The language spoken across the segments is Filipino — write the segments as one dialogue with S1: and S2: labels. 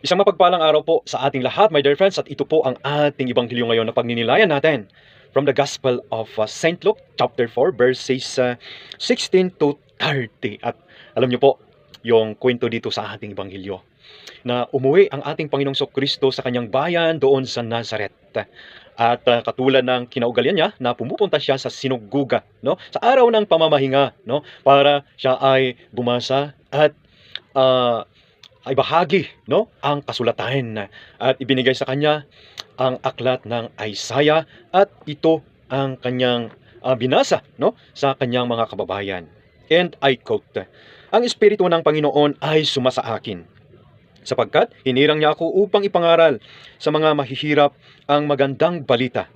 S1: Isang mapagpalang araw po sa ating lahat, my dear friends, at ito po ang ating ibanghilyo ngayon na pagninilayan natin from the Gospel of St. Luke, chapter 4, verses 16 to 30. At alam niyo po, yung kwento dito sa ating ibanghilyo, na umuwi ang ating Panginoong Kristo sa kanyang bayan doon sa Nazareth. At katulad ng kinaugalian niya na pumupunta siya sa sinuguga, no? Sa araw ng pamamahinga, no? Para siya ay bumasa at ay bahagi, no, ang kasulatan at ibinigay sa kanya ang aklat ng Isaiah at ito ang kanyang binasa, no, sa kanyang mga kababayan. And I quote, "Ang Espiritu ng Panginoon ay sumasa akin, sapagkat hinirang niya ako upang ipangaral sa mga mahihirap ang magandang balita.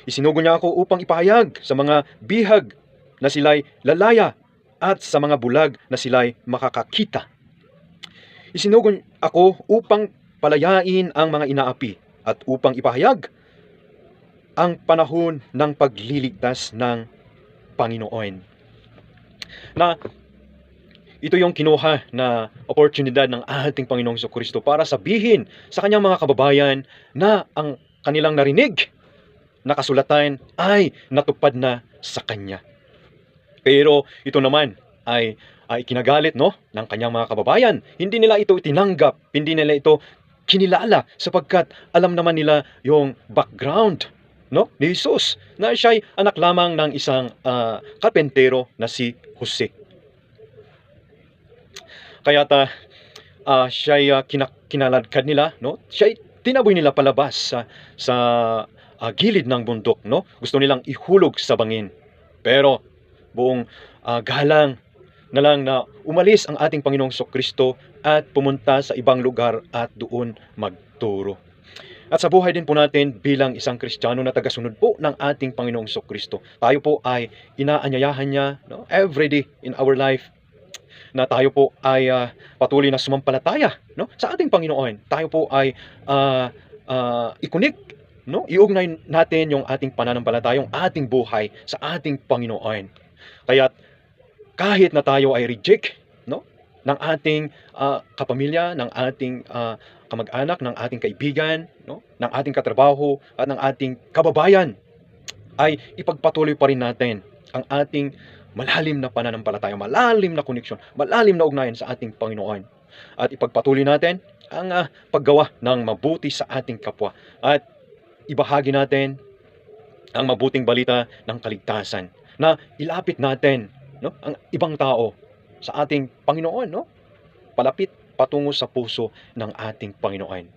S1: Isinugo niya ako upang ipahayag sa mga bihag na sila'y lalaya at sa mga bulag na sila'y makakakita. Isinugo ako upang palayain ang mga inaapi at upang ipahayag ang panahon ng pagliligtas ng Panginoon." Na ito yung kinuha na oportunidad ng ating Panginoong Kristo para sabihin sa kanyang mga kababayan na ang kanilang narinig na kasulatan ay natupad na sa kanya. Pero ito naman ay kinagalit, no, ng kanyang mga kababayan. Hindi nila ito tinanggap, hindi nila ito kinilala sapagkat alam naman nila yung background, no, ni Jesus na siya'y anak lamang ng isang karpentero na si Jose. Kaya't siya'y kinaladkad nila, no? Siya'y tinaboy nila palabas sa gilid ng bundok, no? Gusto nilang ihulog sa bangin. Pero buong galang na lang na umalis ang ating Panginoong Kristo at pumunta sa ibang lugar at doon magturo. At sa buhay din po natin bilang isang Kristiyano na tagasunod po ng ating Panginoong Kristo, tayo po ay inaanyayahan niya, no, every day in our life na tayo po ay patuloy na sumampalataya, no, sa ating Panginoon. Tayo po ay i-connect, no, iugnay natin yung ating pananampalataya, yung ating buhay sa ating Panginoon. Kaya kahit na tayo ay reject, no, ng ating kapamilya, ng ating kamag-anak, ng ating kaibigan, no, ng ating katrabaho at ng ating kababayan, ay ipagpatuloy pa rin natin ang ating malalim na pananampalataya, malalim na koneksyon, malalim na ugnayan sa ating Panginoon. At ipagpatuloy natin ang paggawa ng mabuti sa ating kapwa at ibahagi natin ang mabuting balita ng kaligtasan na ilapit natin, no, ang ibang tao sa ating Panginoon, no, palapit patungo sa puso ng ating Panginoon.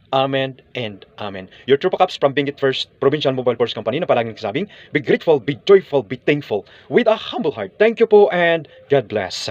S1: Amen and amen. Your True Caps from Benguet First Provincial Mobile Force Company na palaging kasabing, be grateful, be joyful, be thankful with a humble heart. Thank you po and God bless.